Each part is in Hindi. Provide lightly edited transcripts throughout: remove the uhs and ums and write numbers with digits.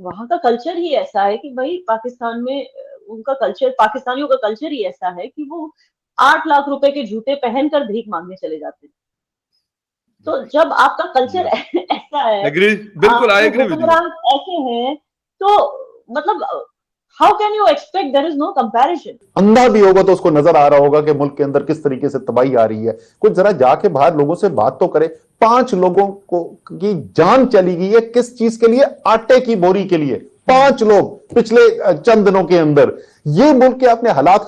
वहां का कल्चर ही ऐसा है कि भाई पाकिस्तान में उनका कल्चर, पाकिस्तानियों का कल्चर ही ऐसा है कि वो 8 लाख रुपए के जूते पहनकर भीख मांगने चले जाते हैं। तो जब आपका कल्चर या ऐसा है, एग्री, बिल्कुल आई आपके एग्री विद यू। हुक्मरान ऐसे हैं, तो मतलब how can you expect, there is no comparison. अंधा भी होगा तो उसको नजर आ रहा होगा कि मुल्क के अंदर किस तरीके से तबाही आ रही है। कुछ जरा जाके बाहर लोगों से बात तो करे। 5 लोगों को की जान चली गई है, किस चीज के लिए? आटे की बोरी के लिए। 5 लोग पिछले चंद दिनों के अंदर। ये मुल्क के आपने हालात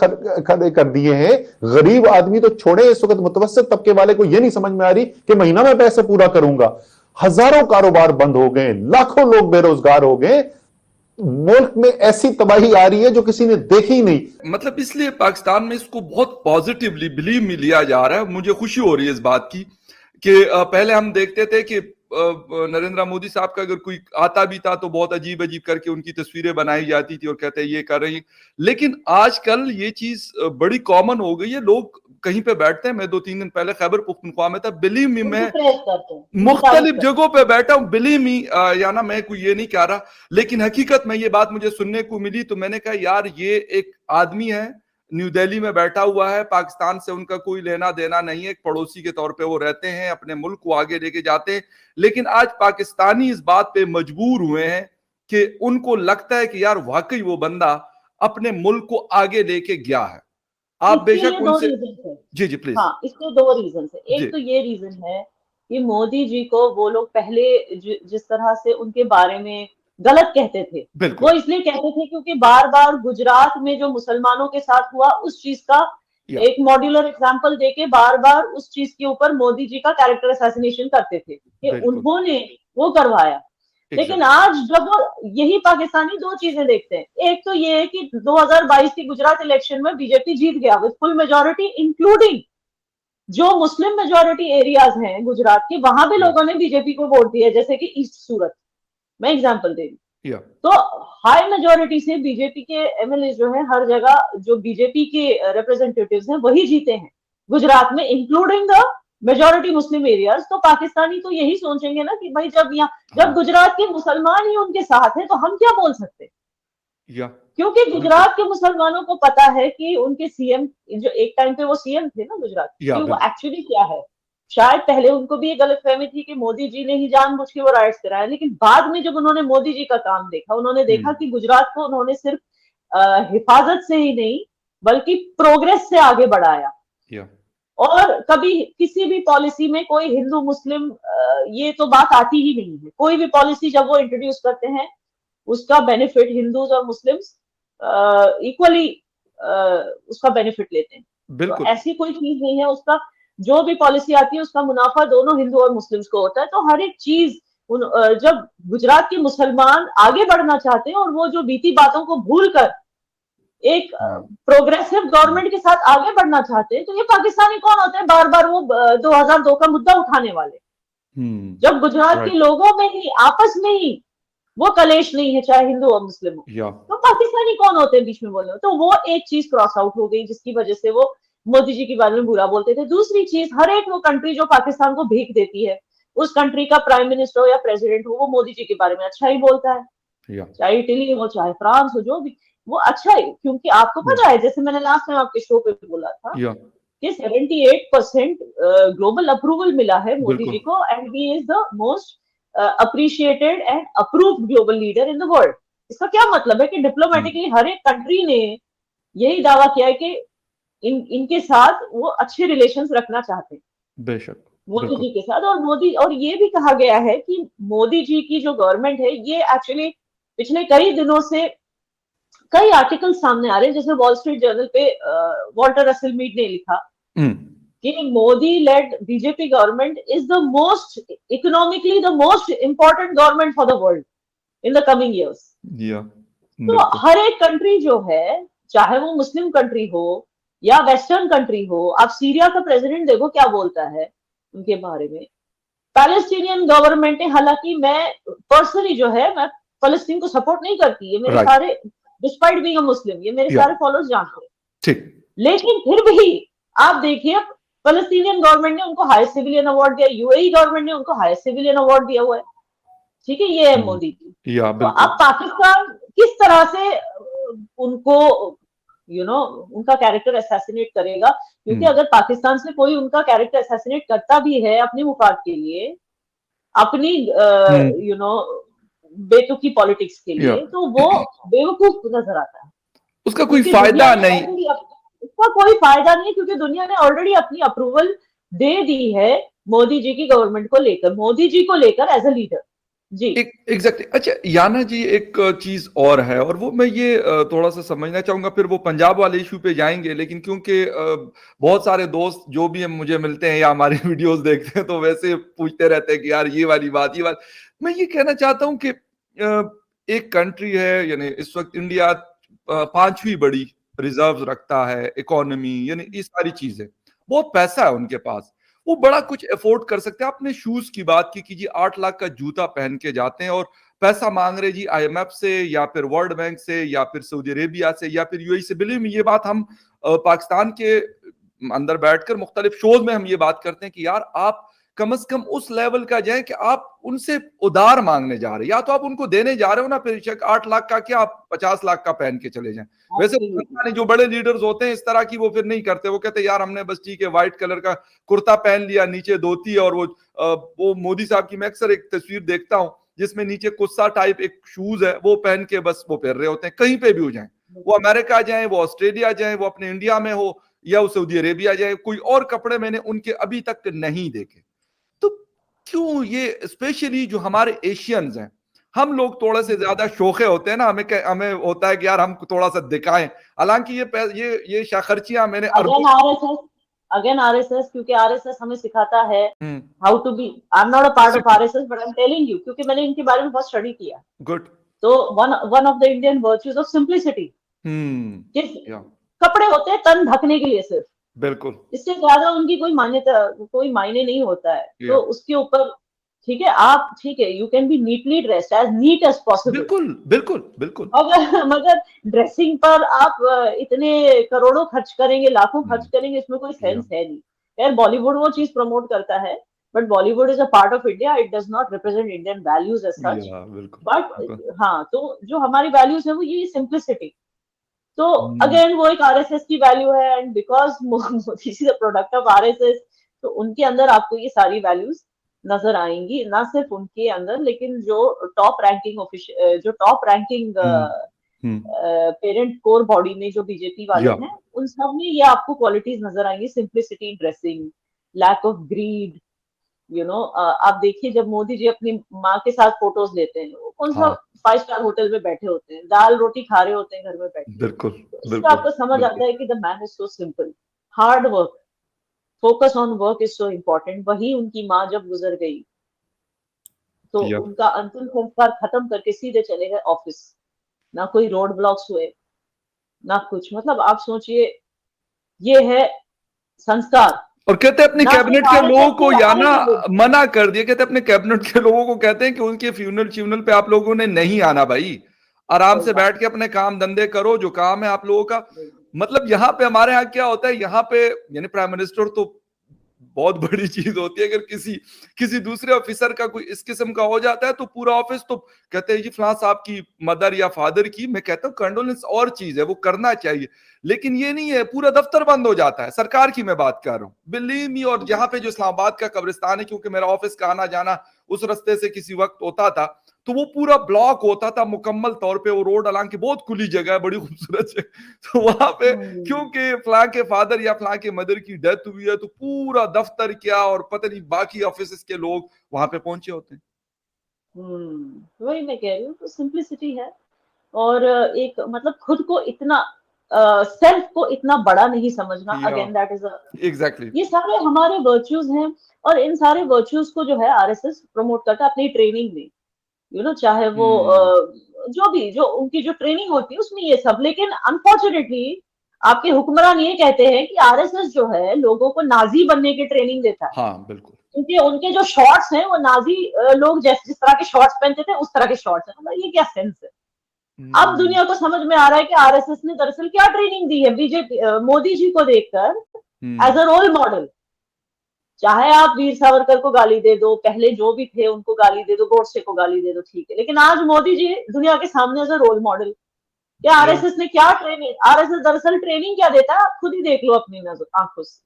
खड़े कर दिए हैं। गरीब आदमी तो छोड़े, इस वक्त मुतवस्सित तबके वाले को यह नहीं समझ में आ रही कि महीना में पैसे पूरा करूंगा। हजारों कारोबार बंद हो गए, लाखों लोग बेरोजगार हो गए। मुल्क में ऐसी तबाही आ रही है जो किसी ने देखी ही नहीं। मतलब इसलिए पाकिस्तान में इसको बहुत पॉजिटिवली बिलीव में लिया जा रहा है। मुझे खुशी हो रही है इस बात की कि पहले हम देखते थे कि नरेंद्र मोदी साहब का अगर कोई आता भी था तो बहुत अजीब अजीब करके उनकी तस्वीरें बनाई जाती थी और कहते हैं ये कर रही हैं। लेकिन आजकल ये चीज बड़ी कॉमन हो गई है। लोग कहीं पे बैठते हैं, मैं 2-3 दिन पहले खैबर पुख्तनख्वा में था, बिलीव मी, उनकी मैं प्रेस करते हैं, उनकी तारीफ मुख्तलिफ करते जगहों पे बैठा हूं, बिलीव मी। या ना मैं कोई ये नहीं कह रहा, लेकिन हकीकत में ये बात मुझे सुनने को मिली तो मैंने कहा यार ये एक आदमी है, न्यू दिल्ली में बैठा हुआ है, पाकिस्तान से उनका कोई लेना देना नहीं है, एक पड़ोसी के तौर पे वो रहते हैं, अपने मुल्क को आगे लेके जाते हैं। लेकिन आज पाकिस्तानी इस बात पे मजबूर हुए हैं कि उनको लगता है कि यार वाकई वो बंदा अपने मुल्क को आगे लेके गया है। हैं। आप इसके बेशक लिए दो उनसे, रीजन है। जी जी प्लीज। हाँ, इसके दो रीजन है। जी एक तो ये रीजन है कि मोदी जी को वो लोग पहले जिस तरह से उनके बारे में गलत कहते थे, वो बिल्कुल। इसलिए कहते थे क्योंकि बार बार गुजरात में जो मुसलमानों के साथ हुआ उस चीज का या एक मॉड्यूलर एग्जाम्पल देके बार बार उस चीज के ऊपर मोदी जी का कैरेक्टर असैसिनेशन करते थे कि बिल्कुल उन्होंने वो करवाया। लेकिन एग्जैक्टली। आज जब यही पाकिस्तानी दो चीजें देखते हैं, एक तो ये है कि 2022 की गुजरात इलेक्शन में बीजेपी जीत गया विद फुल मेजोरिटी, इंक्लूडिंग जो मुस्लिम मेजोरिटी एरियाज हैं गुजरात के, वहां भी या लोगों ने बीजेपी को वोट दिया, जैसे कि ईस्ट सूरत, मैं एग्जांपल दे रही या हूँ। तो हाई मेजोरिटी से बीजेपी के एमएलए जो है हर जगह, जो बीजेपी के रिप्रेजेंटेटिव्स हैं वही जीते हैं गुजरात में, including the majority Muslim areas. तो पाकिस्तानी तो यही सोचेंगे ना कि भाई जब यहाँ, जब हाँ गुजरात के मुसलमान ही उनके साथ हैं तो हम क्या बोल सकते हैं। या क्योंकि बिल्कुल गुजरात के मुसलमानों को पता है कि उनके सीएम, जो एक टाइम पे वो सीएम थे ना गुजरात, या कि वो बिल्कुल। एक्चुअली क्या है। शायद पहले उनको भी ये गलतफहमी थी कि मोदी जी ने ही जानबूझ के वो राइट्स कराया, लेकिन बाद में जब उन्होंने मोदी जी का काम देखा, उन्होंने देखा कि गुजरात को उन्होंने सिर्फ हिफाजत से ही नहीं बल्कि प्रोग्रेस से आगे बढ़ाया। या और कभी किसी भी पॉलिसी में कोई हिंदू मुस्लिम ये तो बात आती ही नहीं है। कोई भी पॉलिसी जब वो इंट्रोड्यूस करते हैं उसका बेनिफिट हिंदूज और मुस्लिम्स इक्वली उसका बेनिफिट लेते हैं। तो बिल्कुल ऐसी कोई चीज नहीं है, उसका जो भी पॉलिसी आती है उसका मुनाफा दोनों हिंदू और मुस्लिम्स को होता है। तो हर एक चीज जब गुजरात के मुसलमान आगे बढ़ना चाहते हैं और वो जो बीती बातों को भूल कर एक प्रोग्रेसिव गवर्नमेंट के साथ आगे बढ़ना चाहते हैं, तो ये पाकिस्तानी कौन होते हैं बार बार वो 2002 का मुद्दा उठाने वाले। जब गुजरात के राइट लोगों में ही आपस में ही वो कलेश नहीं है, चाहे हिंदू और मुस्लिम हो, या तो पाकिस्तानी कौन होते हैं बीच में बोलने। तो वो एक चीज क्रॉस आउट हो गई जिसकी वजह से वो मोदी जी के बारे में बुरा बोलते थे। दूसरी चीज, हर एक वो कंट्री जो पाकिस्तान को भीख देती है, उस कंट्री का प्राइम मिनिस्टर हो या प्रेसिडेंट हो, वो मोदी जी के बारे में अच्छा ही बोलता है। या चाहे इटली हो चाहे फ्रांस हो, जो भी, वो अच्छा है। क्योंकि आपको पता है, जैसे मैंने लास्ट टाइम आपके शो पे बोला था या कि 78% ग्लोबल अप्रूवल मिला है मोदी बिल्कुल जी को, and he is the most appreciated and approved global leader in the world. इसका क्या मतलब है कि डिप्लोमेटिकली हर एक कंट्री ने यही दावा किया है कि इनके साथ वो अच्छे रिलेशंस रखना चाहते हैं बेशक मोदी बिल्कुल जी के साथ। और मोदी, और ये भी कहा गया है कि मोदी जी की जो गवर्नमेंट है ये एक्चुअली पिछले कई दिनों से कई आर्टिकल सामने आ रहे हैं, जैसे वॉल स्ट्रीट जर्नल पे वॉल्टर रसेल मीड ने लिखा कि Modi led BJP government is the most economically the most important government for the world in the coming years. या तो बिल्कुल हर एक कंट्री जो है, चाहे वो मुस्लिम कंट्री हो या वेस्टर्न कंट्री हो, आप सीरिया का प्रेसिडेंट देखो क्या बोलता है उनके बारे में। पैलेस्टीनियन गवर्नमेंट है, हालांकि मैं पर्सनली जो है मैं फलस्तीन को सपोर्ट नहीं करती, ये मेरे राइट सारे, डिस्पाइट बीइंग अ मुस्लिम, ये मेरे या सारे फॉलोअर्स जानते हैं। ठीक लेकिन फिर भी आप देखिए, फलस्तीनियन गवर्नमेंट ने उनको हाईएस्ट सिविलियन अवार्ड दिया, यूएई गवर्नमेंट ने उनको हाईएस्ट सिविलियन अवार्ड दिया हुआ है। ठीक है, ये है मोदी जी। या तो बिल्कुल अब पाकिस्तान किस तरह से उनको उनका कैरेक्टर असैसिनेट करेगा, क्योंकि अगर पाकिस्तान से कोई उनका कैरेक्टर असैसिनेट करता भी है अपने मुफाद के लिए, अपनी बेतुकी पॉलिटिक्स के या लिए, तो वो बेवकूफ नजर आता है, उसका कोई क्योंकि दुनिया फायदा ने नहीं। ऑलरेडी उसका कोई फायदा नहीं है, क्योंकि दुनिया ने ऑलरेडी अपनी अप्रूवल दे दी है मोदी जी की गवर्नमेंट को लेकर, मोदी जी को लेकर एज अ लीडर जी। एग्जैक्टली। अच्छा याना जी, एक चीज और है, और वो मैं ये थोड़ा सा समझना चाहूंगा, फिर वो पंजाब वाले इशू पे जाएंगे, लेकिन क्योंकि बहुत सारे दोस्त जो भी मुझे मिलते हैं या हमारी वीडियोस देखते हैं तो वैसे पूछते रहते हैं कि यार ये वाली बात, ये बात। मैं ये कहना चाहता हूँ कि एक कंट्री है, यानी इस वक्त इंडिया पांचवी बड़ी रिजर्व रखता है, इकोनॉमी, यानी ये सारी चीजें, बहुत पैसा है उनके पास, वो बड़ा कुछ अफोर्ड कर सकते हैं। आपने शूज की बात की कि जी 8 लाख का जूता पहन के जाते हैं और पैसा मांग रहे जी आईएमएफ से या फिर वर्ल्ड बैंक से या फिर सऊदी अरेबिया से या फिर यूएई से। बिलीव मी, ये बात हम पाकिस्तान के अंदर बैठकर मुख्तलिफ शोज में हम ये बात करते हैं कि यार आप कम से कम उस लेवल का जाए कि आप उनसे उधार मांगने जा रहे हैं, या तो आप उनको देने जा रहे हो ना, फिर 8 लाख का क्या, आप 50 लाख का पहन के चले जाएं। वैसे जो बड़े लीडर्स होते हैं इस तरह की, वो फिर नहीं करते, वो कहते हैं यार हमने बस ठीक है व्हाइट कलर का कुर्ता पहन लिया, नीचे धोती, और वो मोदी साहब की मैं अक्सर एक तस्वीर देखता हूं जिसमें नीचे कुस्सा टाइप एक शूज है, वो पहन के बस वो पहन रहे होते हैं, कहीं पे भी हो जाए, वो अमेरिका जाए, वो ऑस्ट्रेलिया जाए, वो अपने इंडिया में हो या वो सऊदी अरेबिया जाए, कोई और कपड़े मैंने उनके अभी तक नहीं देखे। तो क्यों ये, स्पेशली जो हमारे एशियंस हैं, हम लोग थोड़े से ज्यादा शोखे होते हैं ना, हमें होता है कि यार हम थोड़ा सा दिखाएं, हालांकि ये शाखर्चियां मैंने अगेन आरएसएस, क्योंकि आरएसएस हमें सिखाता है how to be, I am not a part of RSS but I am telling you, क्योंकि मैंने इनके बारे में बहुत स्टडी किया। गुड। तो one of the Indian virtues of simplicity, कपड़े होते हैं तन ढकने के लिए सिर्फ, बिल्कुल, इससे ज्यादा उनकी कोई मान्यता, कोई मायने नहीं होता है। तो उसके ऊपर ठीक है, आप ठीक है, you can be neatly dressed, as neat as possible, बिल्कुल बिल्कुल बिल्कुल, मगर ड्रेसिंग पर आप इतने करोड़ों खर्च करेंगे, लाखों खर्च करेंगे, इसमें कोई सेंस है नहीं। यार बॉलीवुड वो चीज प्रमोट करता है, but Bollywood is a part of India, it does not represent Indian values as such. But हाँ, तो जो हमारी वैल्यूज है वो ये सिंप्लिसिटी। तो अगेन वो एक आरएसएस की वैल्यू है, and because Modi is a product of RSS, तो उनके अंदर आपको ये सारी वैल्यूज नजर आएंगी, ना सिर्फ उनके अंदर, लेकिन जो top ranking parent core body में जो बीजेपी वाले हैं, उन सब में ये आपको क्वालिटीज नजर आएंगी, simplicity in dressing, lack of greed, आप देखिए जब मोदी जी अपनी माँ के साथ फोटोज लेते हैं, वो कौन सा 5 स्टार होटल में बैठे होते हैं, दाल रोटी खा रहे होते हैं घर में बैठे। बिल्कुल, इससे आपको समझ आता है कि the man is so simple, hard work, focus on work is so important. वही उनकी माँ जब गुजर गई तो उनका अंतिम संस्कार खत्म करके सीधे चले गए ऑफिस, ना कोई रोड ब्लॉक्स हुए ना कुछ। मतलब आप सोचिए, ये है संस्कार। और कहते हैं अपने कैबिनेट के लोगों को याना मना कर दिया, कहते हैं अपने कैबिनेट के लोगों को कहते हैं कि उनके फ्यूनल पे आप लोगों ने नहीं आना भाई, आराम से बैठ के अपने काम धंधे करो, जो काम है आप लोगों का। मतलब यहाँ पे हमारे यहाँ क्या होता है, यहाँ पे यानी प्राइम मिनिस्टर तो बहुत बड़ी चीज होती है, अगर किसी दूसरे ऑफिसर का कोई इस किस्म का हो जाता है तो पूरा ऑफिस तो कहते हैं जी फलां साहब की मदर या फादर की, मैं कहता हूँ कंडोलेंस और चीज है, वो करना चाहिए, लेकिन ये नहीं है पूरा दफ्तर बंद हो जाता है। सरकार की मैं बात कर रहा हूँ, बिलीव मी। और यहाँ पे जो इस्लामाबाद का कब्रिस्तान है, क्योंकि मेरा ऑफिस का आना जाना उस रास्ते से किसी वक्त होता था, तो वो पूरा ब्लॉक होता था मुकम्मल तौर पे, वो रोड, हालांकि बहुत खुली जगह है, बड़ी खूबसूरत है, तो वहां पे क्योंकि फलां के फादर या फलां के मदर की डेथ हुई है, तो पूरा दफ्तर क्या और पता नहीं बाकी ऑफिस के लोग वहां पे पहुंचे होते हैं। वही मैं कह रही हूँ, तो सिंप्लिसिटी है, और एक मतलब खुद को इतना सेल्फ को इतना बड़ा नहीं समझना, अगेन दैट इज एग्जैक्टली, ये सारे हमारे वर्च्यूज हैं, और इन सारे वर्च्यूज को जो है आरएसएस प्रमोट करता है अपनी ट्रेनिंग में, चाहे वो जो उनकी जो ट्रेनिंग होती है उसमें ये सब। लेकिन अनफॉर्चुनेटली आपके हुक्मरान ये कहते हैं कि आरएसएस जो है लोगों को नाजी बनने की ट्रेनिंग देता है। हाँ बिल्कुल, क्योंकि उनके जो शॉर्ट्स हैं वो नाजी लोग जिस तरह के शॉर्ट्स पहनते थे उस तरह के शॉर्ट्स हैं। मतलब ये क्या सेंस है? अब दुनिया को समझ में आ रहा है कि आरएसएस ने दरअसल क्या ट्रेनिंग दी है बीजेपी मोदी जी को देखकर एज अ रोल मॉडल। चाहे आप वीर सावरकर को गाली दे दो, पहले जो भी थे उनको गाली दे दो, गोडसे को गाली दे दो, ठीक है, लेकिन आज मोदी जी दुनिया के सामने एज अ रोल मॉडल। क्या आरएसएस ने क्या ट्रेनिंग, आरएसएस दरअसल ट्रेनिंग क्या देता है, आप खुद ही देख लो अपनी नजर आंखों से।